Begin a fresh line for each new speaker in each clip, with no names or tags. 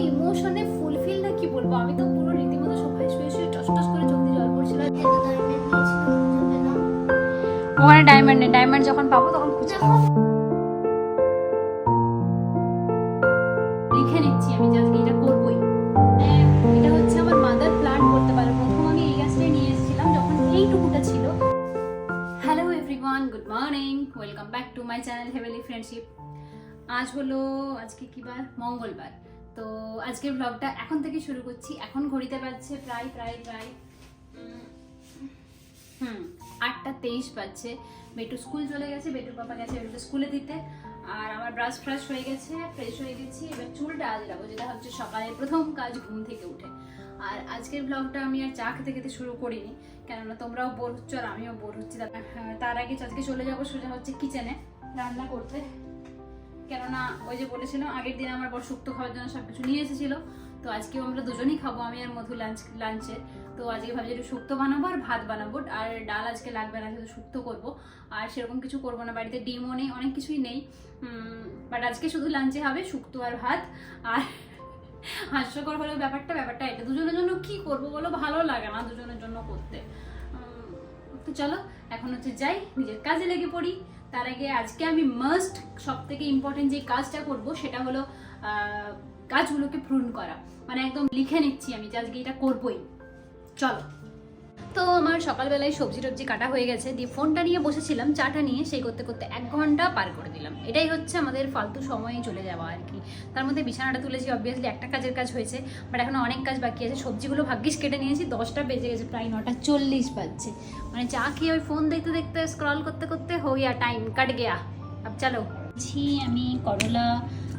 ইমোশনে fulfil না কি বলবো, আমি তো পুরো রীতিমতো সোফায় শুয়ে শুয়ে টস টস করে চোখ দিয়ে জল পড়ছিল। ওখানে ডায়মন্ড নেই, ডায়মন্ড যখন পাবো তখন খুঁজে লিখে নিচ্ছি আমি যে আজকে এটা করবোই। এটা হচ্ছে আমার মাদার প্ল্যান্ট বলতে পারো। প্রথম আমি এই গাছটাই নিয়ে এসেছিলাম যখন এইটুকুটা ছিল। Hello everyone, good morning, welcome back to my channel Heavenly friendship. আজকে কি বার? মঙ্গলবার। তো আজকের ব্লগটা এখন থেকে শুরু করছি। এখন ঘড়িতে বাজছে প্রায় 8:23 বাজছে। বেটু স্কুল চলে গেছে, বেটুর পাপা গেছে বেটুকে স্কুলে দিতে। আর আমার ব্রাশ ফ্রাশ হয়ে গেছে, ফ্রেশ হয়ে গেছি। এবার চুলটা আজরাবো, যেটা হচ্ছে সকালের প্রথম কাজ ঘুম থেকে উঠে। আর আজকের ব্লগটা আমি আর চা খেতে খেতে শুরু করিনি, কেননা তোমরাও বোর হচ্ছ আর আমিও বোর হচ্ছি। তার আগে আজকে চলে যাবো সোজা হচ্ছে কিচেনে রান্না করতে, কেননা ওই যে বলেছিলাম আগের দিন আমার বড় শুক্তো খাওয়ার জন্য সবকিছু নিয়ে এসেছিল। তো আজকেও আমরা দুজনেই খাবো, আমি আর মধু লাঞ্চে। তো আজকে ভাবছি একটু শুক্তো বানাবো আর ভাত বানাবো। আর ডাল আজকে লাগবে না, শুধু শুক্তো করবো। আর সেরকম কিছু করবো না, বাড়িতে ডিমও নেই, অনেক কিছুই নেই। বাট আজকে শুধু লাঞ্চে হবে শুক্তো আর ভাত। আর হাস্যকর হলেও ব্যাপারটা এটা, দুজনের জন্য কি করবো বলো, ভালো লাগে না দুজনের জন্য করতে। তো চলো এখন হচ্ছে যাই, নিজের কাজে লেগে পড়ি। তার আগে আজকে আমি মাস্ট সব থেকে ইম্পর্টেন্ট যে কাজটা করব সেটা হলো গাছগুলোকে প্রুন করা। মানে একদম লিখে নিচ্ছি আমি যে আজকে এটা করবোই। চলো। তো আমার সকালবেলায় সবজি টবজি কাটা হয়ে গেছে, দিয়ে ফোনটা নিয়ে বসেছিলাম চাটা নিয়ে, সেই করতে করতে 1 ঘন্টা পার করে দিলাম। এটাই হচ্ছে আমাদের ফালতু সময়ে চলে যাওয়া আর কি। তার মধ্যে বিছানাটা তুলেছি, অবভিয়াসলি একটা কাজের কাজ হয়েছে, বাট এখনো অনেক কাজ বাকি আছে। সবজিগুলো ভাগ্যিস কেটে নিয়েছি, 10টা বেজে গেছে, প্রায় 9:40 বাজছে। মানে চা খেয়ে ওই ফোন দেখতে দেখতে স্ক্রল করতে করতে হইয়া টাইম কাট গেয়া। আব চলো। আমি করলা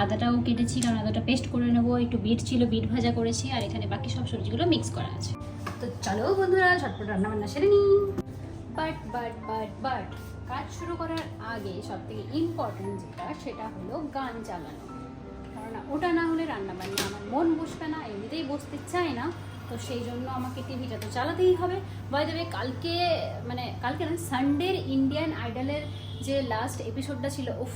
আদাটাও কেটেছি, কারণ আদাটা পেস্ট করে নেবো। একটু বিট ছিল, বিট ভাজা করেছি, আর এখানে বাকি সব সবজিগুলো মিক্স করা আছে। তো চলো বন্ধুরা, ঝটপট রান্না বান্না সেরে নিই। বাট কাজ শুরু করার আগে সব থেকে ইম্পর্টেন্ট যেটা, সেটা হলো গান চালানো। কারণ ওটা না হলে রান্না বান্না আমার মন বসবে না, এমনিতেই বসতে চায় না। তো সেই জন্য আমাকে টিভিটা তো চালাতেই হবে। বাই দ্য ওয়ে, কালকে না, সানডের ইন্ডিয়ান আইডলের যে লাস্ট এপিসোডটা ছিল, উফ,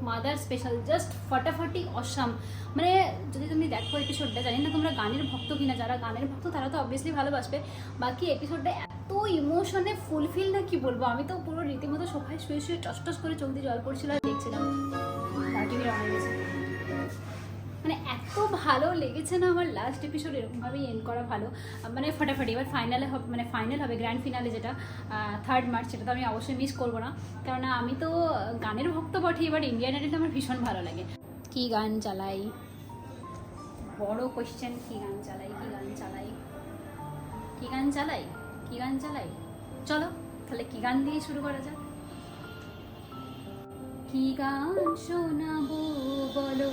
মাদার স্পেশাল, জাস্ট ফাটাফাটি অসাম। মানে যদি তুমি দেখো এপিসোডটা, জানি না তোমরা গানের ভক্ত কিনা, যারা গানের ভক্ত তারা তো অবভিয়াসলি ভালোবাসবে। বাকি এপিসোডটা এত ইমোশনে ফুলফিল না কি বলবো, আমি তো পুরো রীতিমতো সোফায় শুয়ে শুয়ে টস টস করে চোখ দিয়ে জল পড়ছিল আর দেখছিলাম। মানে এত ভালো লেগেছে না আমার লাস্ট এপিসোড, এরকমভাবেই এন্ড করা ভালো। মানে ফাটাফাটি। এবার ফাইনালে হবে, মানে ফাইনাল হবে, গ্র্যান্ড ফিনালে যেটা 3 মার্চ, সেটা তো আমি অবশ্যই মিস করবো না। কেননা আমি তো গানের ভক্ত বটে, এবার ইন্ডিয়ান আইডলটা আমার ভীষণ ভালো লাগে। কি গান চালাই, বড় কোয়েশ্চেন। কি গান চালাই? চলো তাহলে কি গান দিয়ে শুরু করা যাক। কি গান শোনাবো বলো,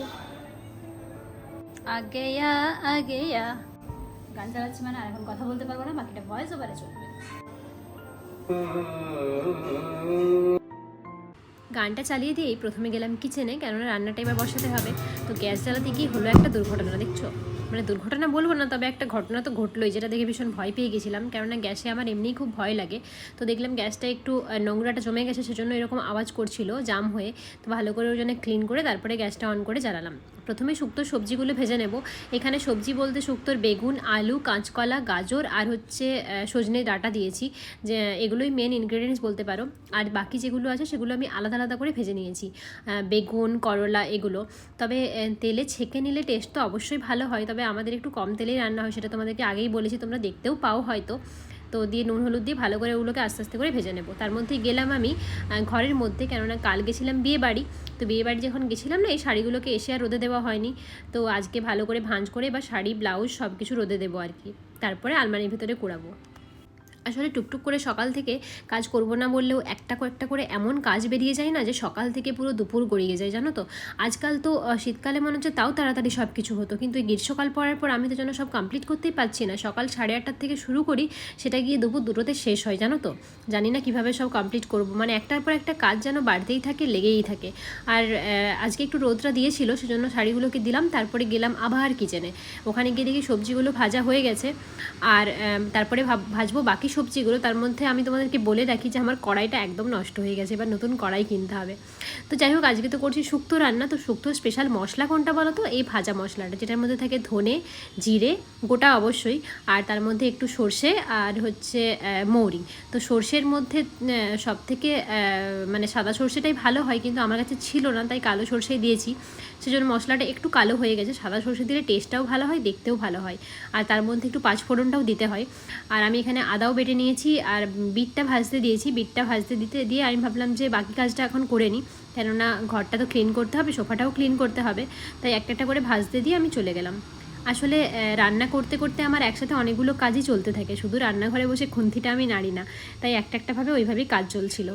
আগেয়া। গান চালাচ্ছি মানে আর এখন কথা বলতে পারবো না, বাকিটা ভয়েস ওভারে চলবে। গানটা চালিয়ে দিয়েই প্রথমে গেলাম কিচেনে, কেননা রান্নাটা এবার বসাতে হবে। তো গ্যাস জ্বালাতে গিয়ে হলো একটা দুর্ঘটনা, দেখছো? মানে দুর্ঘটনা বলবো না, তবে একটা ঘটনা তো ঘটলোই, যেটা দেখে ভীষণ ভয় পেয়ে গেছিলাম। কেননা গ্যাসে আমার এমনিই খুব ভয় লাগে। তো দেখলাম গ্যাসটা একটু নোংরাটা জমে গেছে, সেজন্য এরকম আওয়াজ করছিল জাম হয়ে। তো ভালো করে ওই জন্য ক্লিন করে তারপরে গ্যাসটা অন করে জ্বালালাম। প্রথমে শুক্তোর সবজিগুলো ভেজে নেব। এখানে সবজি বলতে শুক্তোর বেগুন, আলু, কাঁচকলা, গাজর আর হচ্ছে সজনে ডাঁটা দিয়েছি, যে এগুলোই মেন ইনগ্রেডিয়েন্টস বলতে পারো। আর বাকি যেগুলো আছে সেগুলো আমি আলাদা আলাদা করে ভেজে নিয়েছি, বেগুন, করলা এগুলো। তবে তেলে ছেঁকে নিলে টেস্ট তো অবশ্যই ভালো হয়, তবে আমাদের একটু কম তেলেই রান্না হয়, সেটা তোমাদেরকে আগেই বলেছি, তোমরা দেখতেও পাও হয়তো। তো দিয়ে নুন হলুদ দিয়ে ভালো করে ওগুলোকে আস্তে আস্তে করে ভেজে নেব। তার মধ্যেই গেলাম আমি ঘরের মধ্যে, কেননা কাল গেছিলাম বিয়ে বাড়ি। তো বিয়ে বাড়ি যখন গেছিলাম না, এই শাড়িগুলোকে এসে আর রোদে দেওয়া হয়নি। তো আজকে ভালো করে ভাঁজ করে বা শাড়ি ব্লাউজ সব কিছু রোদে দেবো আর কি, তারপরে আলমারির ভিতরে কুড়াবো। আসলে টুকটুক করে সকাল থেকে কাজ করব না বললেও একটা করে এমন কাজ বেরিয়ে যায় না, যে সকাল থেকে পুরো দুপুর গড়িয়ে যায়, জানো তো। আজকাল তো শীতকালে মনে হচ্ছে তাও তাড়াতাড়ি সব কিছু হতো, কিন্তু এই গ্রীষ্মকাল পড়ার পর আমি তো যেন সব কমপ্লিট করতেই পারছি না। সকাল 8:30 থেকে শুরু করি, সেটা গিয়ে দুপুর 2টোতে শেষ হয়, জানো তো। জানি না কিভাবে সব কমপ্লিট করব, মানে একটার পর একটা কাজ যেন বাড়তেই থাকে, লেগেই থাকে। আর আজকে একটু রোদটা দিয়েছিল, সেজন্য শাড়িগুলোকে দিলাম, তারপরে গেলাম আবার কিচেনে। ওখানে গিয়ে দেখি সবজিগুলো ভাজা হয়ে গেছে, আর তারপরে ভাজবো বাকি
সবজিগুলো, তার মধ্যে আমি তোমাদেরকে বলে রাখি যে আমার কড়াইটা একদম নষ্ট হয়ে গেছে, এবার নতুন কড়াই কিনতে হবে। তো যাই হোক, আজকে তো করছি শুক্তো রান্না। তো শুক্তো স্পেশাল মশলা কোনটা বলো তো? এই ভাজা মশলাটা, যেটার মধ্যে থাকে ধনে, জিরে গোটা অবশ্যই, আর তার মধ্যে একটু সর্ষে আর হচ্ছে মৌরি। তো সর্ষের মধ্যে সব থেকে মানে সাদা সর্ষেটাই ভালো হয়, কিন্তু আমার কাছে ছিল না, তাই কালো সর্ষেই দিয়েছি। সেজন্য মশলাটা একটু কালো হয়ে গেছে। সাদা সর্ষে দিলে টেস্টটাও ভালো হয়, দেখতেও ভালো হয়, আর তার মধ্যে একটু পাঁচফোড়নটাও দিতে হয়। আর আমি এখানে আদাও বেটে নিয়েছি, আর বিটটা ভাজতে দিয়েছি। বিটটা ভাজতে দিয়ে আমি ভাবলাম যে বাকি কাজটা এখন করে নিই, কেননা ঘরটা তো ক্লিন করতে হবে, সোফাটাও ক্লিন করতে হবে। তাই একটা একটা করে ভাজতে দিয়ে আমি চলে গেলাম। আসলে রান্না করতে করতে আমার একসাথে অনেকগুলো কাজই চলতে থাকে, শুধু রান্নাঘরে বসে খুন্তিটা আমি নাড়ি না, তাই একটা একটাভাবে ওইভাবেই কাজ চলছিল।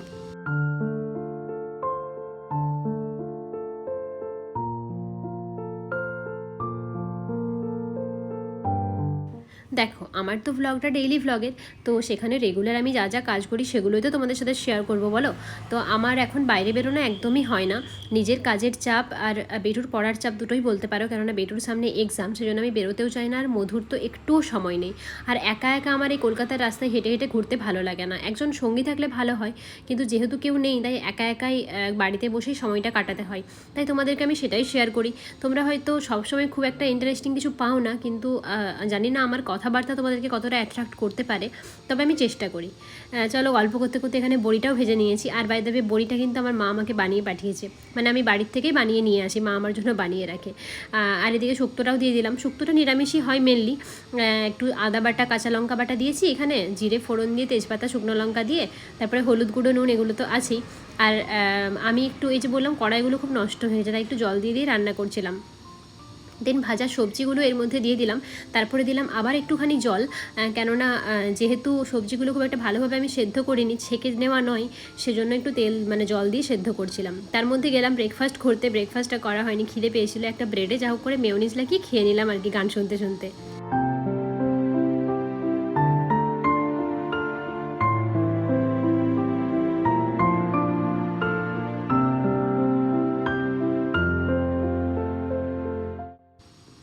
দেখো, আমার তো ভ্লগটা ডেইলি ভ্লগের, তো সেখানে রেগুলার আমি যা যা কাজ করি সেগুলোই তো তোমাদের সাথে শেয়ার করব বলো। তো আমার এখন বাইরে বেরোনো একদমই হয় না, নিজের কাজের চাপ আর বেটুর পড়ার চাপ দুটোই বলতে পারো, কেননা বেটুর সামনে এক্সাম, সেজন্য আমি বেরোতেও চাই না। আর মধুর তো একটুও সময় নেই, আর একা একা আমার এই কলকাতার রাস্তায় হেঁটে হেঁটে ঘুরতে ভালো লাগে না। একজন সঙ্গী থাকলে ভালো হয়, কিন্তু যেহেতু কেউ নেই, তাই একা একাই বাড়িতে বসেই সময়টা কাটাতে হয়। তাই তোমাদেরকে আমি সেটাই শেয়ার করি। তোমরা হয়তো সবসময় খুব একটা ইন্টারেস্টিং কিছু পাও না, কিন্তু জানি না আমার কথাবার্তা তোমাদেরকে কতটা অ্যাট্রাক্ট করতে পারে, তবে আমি চেষ্টা করি। চলো, গল্প করতে করতে এখানে বড়িটাও ভেজে নিয়েছি। আর বাই দ্য ওয়ে, বড়িটা কিন্তু আমার মা আমাকে বানিয়ে পাঠিয়েছে, মানে আমি বাড়ির থেকেই বানিয়ে নিয়ে আসি, মা আমার জন্য বানিয়ে রাখে। আর এদিকে শুক্তোটাও দিয়ে দিলাম। শুক্তোটা নিরামিষই হয় মেনলি। একটু আদা বাটা, কাঁচা লঙ্কা বাটা দিয়েছি এখানে, জিরে ফোড়ন দিয়ে, তেজপাতা, শুকনো লঙ্কা দিয়ে, তারপরে হলুদ গুঁড়ো, নুন, এগুলো তো আছেই। আর আমি একটু, এই যে বললাম কড়াইগুলো খুব নষ্ট হয়ে যায়, তাই একটু জল দিয়ে রান্না করছিলাম। দেন ভাজা সবজিগুলো এর মধ্যে দিয়ে দিলাম, তারপরে দিলাম আবার একটুখানি জল, কেননা যেহেতু সবজিগুলো খুব একটা ভালোভাবে আমি সেদ্ধ করিনি, ছেঁকে নেওয়া নয়, সেজন্য একটু তেল মানে জল দিয়ে সেদ্ধ করছিলাম। তার মধ্যে গেলাম ব্রেকফাস্ট করতে। ব্রেকফাস্টটা করা হয়নি, খিদে পেয়েছিল, একটা ব্রেডে যা হোক করে মেয়োনিজ লাগিয়ে খেয়ে নিলাম আর কি, গান শুনতে শুনতে।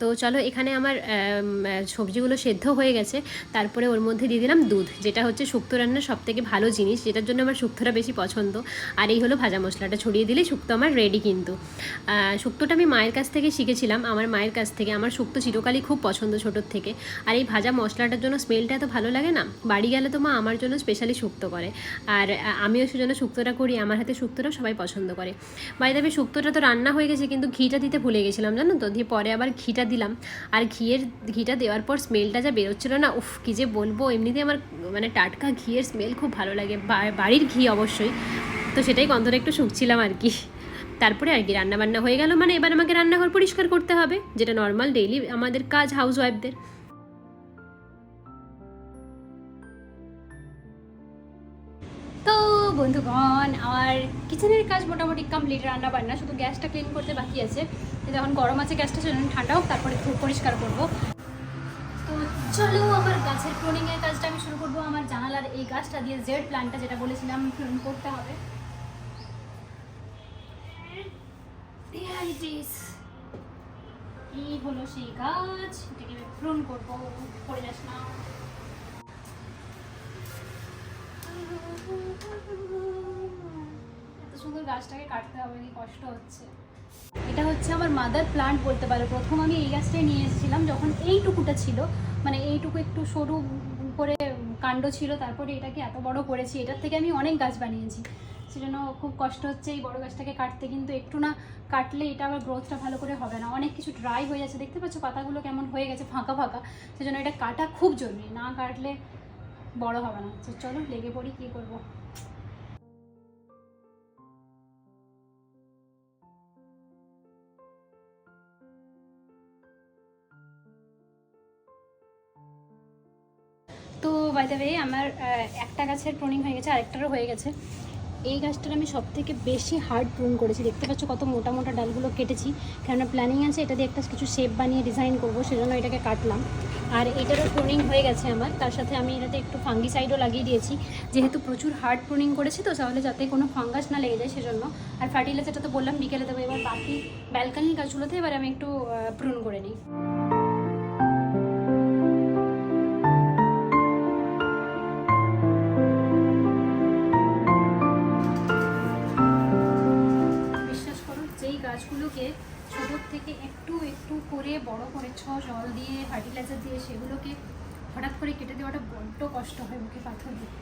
তো চলো, এখানে আমার সবজিগুলো সেদ্ধ হয়ে গেছে, তারপরে ওর মধ্যে দিয়ে দিলাম দুধ, যেটা হচ্ছে শুক্তো রান্নার সব থেকে ভালো জিনিস, যেটার জন্য আমার শুক্তোটা বেশি পছন্দ। আর এই হলো ভাজা মশলাটা, ছড়িয়ে দিলেই শুক্তো আমার রেডি। কিন্তু শুক্তোটা আমি মায়ের কাছ থেকে শিখেছিলাম, আমার মায়ের কাছ থেকে। আমার শুক্তো চিরকালই খুব পছন্দ ছোটোর থেকে। আর এই ভাজা মশলাটার জন্য স্মেলটা এত ভালো লাগে না, বাড়ি গেলে তো মা আমার জন্য স্পেশালি শুক্তো করে, আর আমিও সেজন্য শুক্তোটা করি। আমার হাতে শুক্তোটা সবাই পছন্দ করে। বাই দ্য ওয়ে, শুক্তোটা তো রান্না হয়ে গেছে, কিন্তু ঘিটা দিতে ভুলে গেছিলাম, জানো তো। দিয়ে পরে আবার ঘিটা দিলাম, আর ঘিটা দেওয়ার পর স্মেলটা যা বেরোচ্ছিল না, উফ কী যে বলবো। এমনিতে আমার মানে টাটকা ঘিয়ের স্মেল খুব ভালো লাগে, বাড়ির ঘি অবশ্যই। তো সেটাই গন্ধটা একটু শুকছিলাম আর কি। তারপরে আর কি রান্নাবান্না হয়ে গেল, মানে এবার আমাকে রান্নাঘর পরিষ্কার করতে হবে, যেটা নর্মাল ডেইলি আমাদের কাজ হাউস ওয়াইফদের।
তো বন্ধুগণ, আমার কিচেনের কাজ মোটামুটি কমপ্লিট, রান্না বান্না, শুধু গ্যাসটা ক্লিন করতে বাকি আছে। যখন গরম আছে গ্যাসটা, সেজন্য ঠান্ডা হোক, তারপরে পরিষ্কার করব। তো চলো, আমার গাছের প্রুনিংয়ের কাজটা আমি শুরু করবো। আমার জানালার এই গাছটা দিয়ে, জেড প্ল্যান্টটা যেটা বলেছিলাম প্রুন করতে হবে, এই হলো সেই গাছ, এটাকে প্রুন করবো। পড়ে যাস না। এত সুন্দর গাছটাকে কাটতে হবে, কি কষ্ট হচ্ছে। এটা হচ্ছে আমার মাদার প্লান্ট বলতে পারো। প্রথম আমি এই গাছটাই নিয়ে এসেছিলাম যখন এইটুকুটা ছিল, মানে এইটুকু একটু সরু করে কাণ্ড ছিল, তারপরে এটাকে এত বড় করেছি। এটার থেকে আমি অনেক গাছ বানিয়েছি, সেজন্য খুব কষ্ট হচ্ছে এই বড় গাছটাকে কাটতে। কিন্তু একটু না কাটলে এটা আবার গ্রোথটা ভালো করে হবে না, অনেক কিছু ড্রাই হয়ে যাচ্ছে, দেখতে পাচ্ছ পাতাগুলো কেমন হয়ে গেছে, ফাঁকা ফাঁকা। সেজন্য এটা কাটা খুব জরুরি, না কাটলে বড় হবে না। তো চলো লেগে পড়ি, কী করবো। তো বাই দ্য ওয়ে, আমার একটা গাছের প্রুনিং হয়ে গেছে, আরেকটারও হয়ে গেছে। এই গাছটার আমি সব থেকে বেশি হার্ড প্রুন করেছি, দেখতে পাচ্ছ কত মোটা মোটা ডালগুলো কেটেছি, কেননা প্ল্যানিং আছে এটা দিয়ে একটা কিছু শেপ বানিয়ে ডিজাইন করবো, সেজন্য এটাকে কাটলাম। আর এটারও প্রুনিং হয়ে গেছে আমার, তার সাথে আমি এটাতে একটু ফাঙ্গিসাইডও লাগিয়ে দিয়েছি, যেহেতু প্রচুর হার্ড প্রুনিং করেছি, তো তাহলে যাতে কোনো ফাঙ্গাস না লেগে যায় সেজন্য। আর ফার্টিলাইজারটা তো বললাম বিকেলে দেবো। এবার বাকি ব্যালকানির গাছগুলোতে এবার আমি একটু প্রুন করে নিই। টবের জল দিয়ে ফার্টিলাইজার দিয়ে সেগুলোকে হঠাৎ করে কেটে দেওয়াটা বড্ড কষ্ট হয় মুখে পাথর দিয়ে।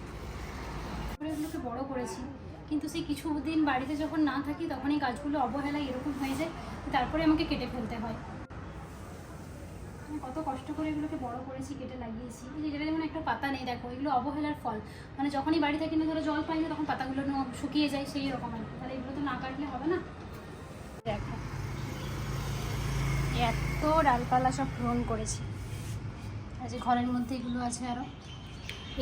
তারপরে এগুলোকে বড় করেছি, কিন্তু সেই কিছুদিন বাড়িতে যখন না থাকি তখন এই গাছগুলো অবহেলায় এরকম হয়ে যায়, তারপরে আমাকে কেটে ফেলতে হয়। আমি কত কষ্ট করে এগুলোকে বড় করেছি, কেটে লাগিয়েছি। এই যে যেটা যেমন একটা পাতা নেই, দেখো এগুলো অবহেলার ফল। মানে যখনই বাড়ি থাকি না, ধরো জল পাই না, তখন পাতাগুলো শুকিয়ে যায়, সেই রকম আর কি। তাহলে এগুলো তো না কাটলে হবে না। দেখো এত ডালপালা সব পূরণ করেছি। আর যে ঘরের মধ্যে এগুলো আছে আরও,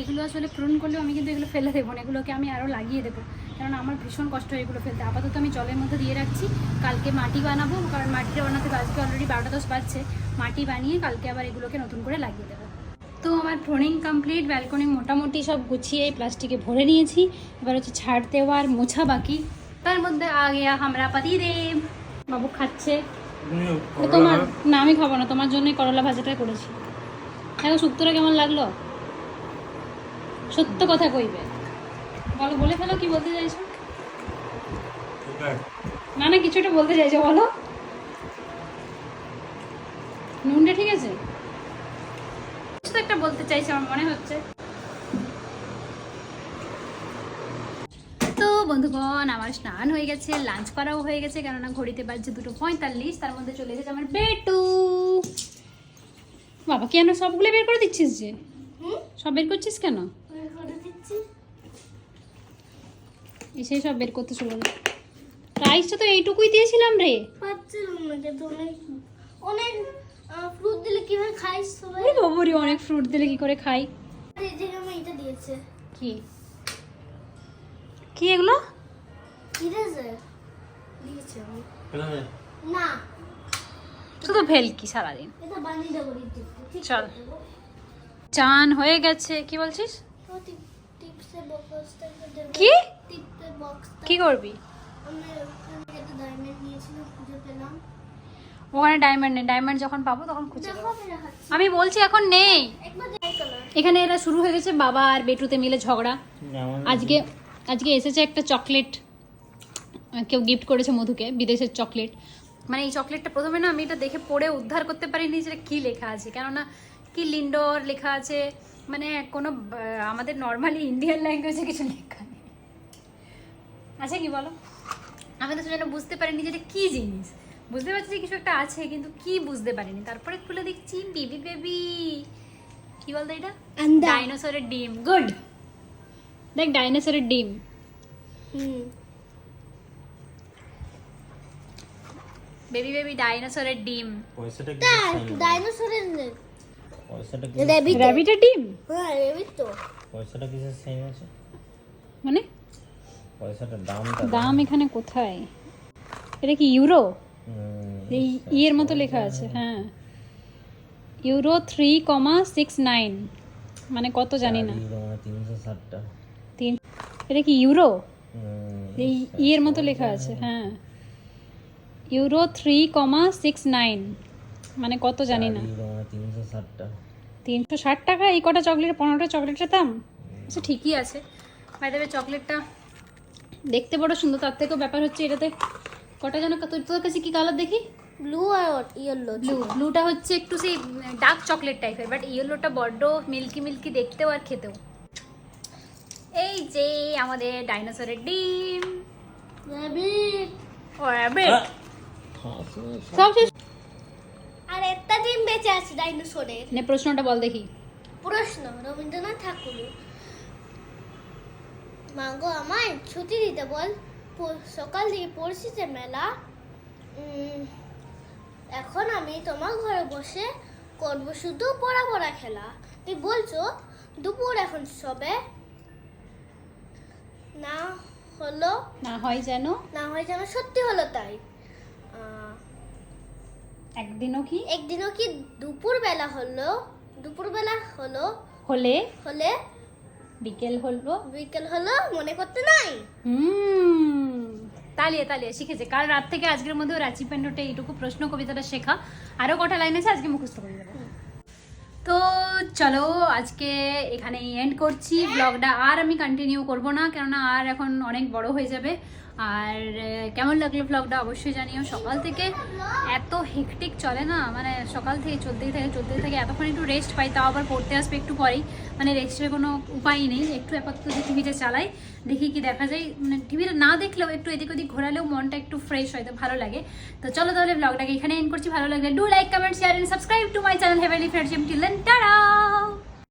এগুলো আসলে পূরণ করলেও আমি কিন্তু এগুলো ফেলে দেবো না, এগুলোকে আমি আরও লাগিয়ে দেবো, কারণ আমার ভীষণ কষ্ট হয় এগুলো ফেলতে। আপাতত আমি জলের মধ্যে দিয়ে রাখছি, কালকে মাটি বানাবো, কারণ মাটিটা বানাতে আজকে অলরেডি 12:10 বাজছে। মাটি বানিয়ে কালকে আবার এগুলোকে নতুন করে লাগিয়ে দেবো। তো আমার প্রুনিং কমপ্লিট, ব্যালকনি মোটামুটি সব গুছিয়ে প্লাস্টিকে ভরে নিয়েছি। এবার হচ্ছে ছাড় দেওয়া আর মোছা বাকি। তার মধ্যে আ গিয়া হামরা পাতিদেব, বাবু খাচ্ছে। তোমার না, আমি খাবো না, তোমার জন্যই করলা ভাজাটা করেছি। দেখো শুক্তোটা কেমন লাগলো, সত্য কথা কইবে, বলো, বলে ফেলো কি বলতে চাইছো। না না, কিছু একটা বলতে চাইছো, বলো। নুনটা ঠিক আছে, কিছু তো একটা বলতে চাইছে আমার মনে হচ্ছে। তো বন্ধুগণ, আমার স্নান হয়ে গেছে, লাঞ্চ করাও হয়ে গেছে, কেননা ঘড়িতে বাজছে 2:45। তার মধ্যে চলে এসেছে আমার বেটু। বাবা কেন সবগুলো বের করে দিচ্ছিস যে, সব বের করছিস কেন? এসে সব বের করতে শুরু করলো। প্রাইসটা তো এইটুকুই দিয়েছিলাম রে।
অনেক ফ্রুট দিলে কিভাবে খাইস সবাই?
ওরে বাবারে, অনেক ফ্রুট দিলে কি করে খাই?
এই যে আমি এটা দিয়েছে
কি কি এগুলো?
ইরেজার দিয়েছে আমি না,
শুধু ভেলকি সারাদিন।
এটা বানিয়ে দেবো ঠিক
চল, চান হয়ে গেছে। কি বলছিস?
তো টিপসের বক্সটা দেব।
কি
টিপসের বক্সটা
কি করবি?
আমি একটা ডায়মন্ড নিয়েছিলাম, খুঁজে পেলাম।
ওখানে ডায়মন্ড নেই, ডায়মন্ড যখন পাবো তখন খুঁজে
দেখো
দেবো।
আমি দেখাচ্ছি,
আমি বলছি এখন নেই।
একবার যাই কালার।
এখানে এরা শুরু হয়ে গেছে, বাবা আর বেটুতে মিলে ঝগড়া। আজকে এসেছে একটা চকলেট, কেউ গিফট করেছে মধুকে, বিদেশের চকলেট। মানে এই চকলেটটা প্রথমে না আমি এটা দেখে পড়ে উদ্ধার করতে পারিনি যে কি লেখা আছে, কেননা কি লিন্ডোর লেখা আছে, মানে কোনো আমাদের নর্মালি ইন্ডিয়ান ল্যাঙ্গুয়েজে কিছু লেখা নেই। আচ্ছা কি বলো, আমি তো সেজন্য বুঝতে পারিনি যে এটা কী জিনিস। বুঝতে পারছি যে কিছু একটা আছে, কিন্তু কি বুঝতে পারিনি। তারপরে খুলে দেখছি বেবি বেবি, কি বলতো এটা? ডাইনোসরের ডিম। গুড, দেখ ডাইনোসরের ডিম। বেবি বেবি ডাইনোসরের ডিম।
পয়সাটা কি
ডাইনোসরের
পয়সাটা কি
র‍্যাবিটের ডিম।
হ্যাঁ রেবিট তো।
পয়সাটা কিসের সাইন আছে?
মানে
পয়সাটার দামটা
দাম এখানে কোথায়? এটা কি ইউরো? এই ইয়ের মতো লেখা আছে। হ্যাঁ, ইউরো 3,69, মানে কত জানি না।
360 টাকা।
এটা কি ইউরো? এই ইয়ের মতো লেখা আছে। হ্যাঁ, ইউরো 3,69, মানে কত জানি না।
360 টাকা।
360 টাকা এই কটা চকলেট, 15টা চকলেটের দাম। আচ্ছা ঠিকই আছে। বাই দ্য ওয়ে, চকলেটটা দেখতে বড় সুন্দর, তার থেকেও ব্যাপার হচ্ছে এটাতে কটা যেন, তোর কাছে কি কালার দেখি?
ব্লু আর ইয়েলো।
ব্লুটা হচ্ছে একটু সেই ডার্ক চকলেট টাইপের, বাট ইয়েলোটা বড্ড মিল্কি মিল্কি দেখতেও আর খেতেও। এই যে আমাদের ডাইনোসরের ডিম।
রেবিট
ও র‍্যাবিট, সব শেষ।
আর একটা ডিম বেঁচে আছে ডাইনোসরের।
নে প্রশ্নটা বল দেখি।
প্রশ্ন রবীন্দ্রনাথ ঠাকুর। মাগো আমায় ছুটি দিতে বল, সকাল থেকে পড়ছি যে মেলা। এখন আমি তোমার ঘরে বসে করবো শুধু পড়া পড়া খেলা। তুমি বলছো দুপুর এখন সবে, না হলো
না হয় যেন,
না হয় যেন সত্যি হলো তাই।
একদিনও
কি দুপুরবেলা হলো
হলে
হলে
বিকেল হলো।
বিকেল হলো মনে করতে নাই।
তালিয়ে শিখেছে। কাল রাত থেকে আজকের মধ্যে ওর অ্যাচিভমেন্টটা এইটুকু প্রশ্ন কবিতাটা শেখা। আরও কটা লাইন আছে, আজকে মুখস্থ করে দেবো। তো চলো আজকে এখানেই এন্ড করছি ব্লগটা। আর আমি কন্টিনিউ করব না, কেননা আর এখন অনেক বড় হয়ে যাবে। আর কেমন লাগলো ব্লগটা অবশ্যই জানিও। সকাল থেকে এত হেকটিক চলে না, মানে সকাল থেকে চলতেই থাকে, এতক্ষণ একটু রেস্ট পাই, তাও আবার পড়তে আসবে একটু পরেই, মানে রেস্টের কোনো উপায় নেই। একটু আপাতত টিভিটা চালাই, দেখি কি দেখা যায়, মানে টিভিটা না দেখলেও একটু এদিক ওদিক ঘোরালেও মনটা একটু ফ্রেশ হয়, তো ভালো লাগে। তো চলো তাহলে ব্লগটাকে এখানে এন্ড করছি। ভালো লাগলে do like, comment, share and subscribe to my channel Heavenly Friendship. Till then tata.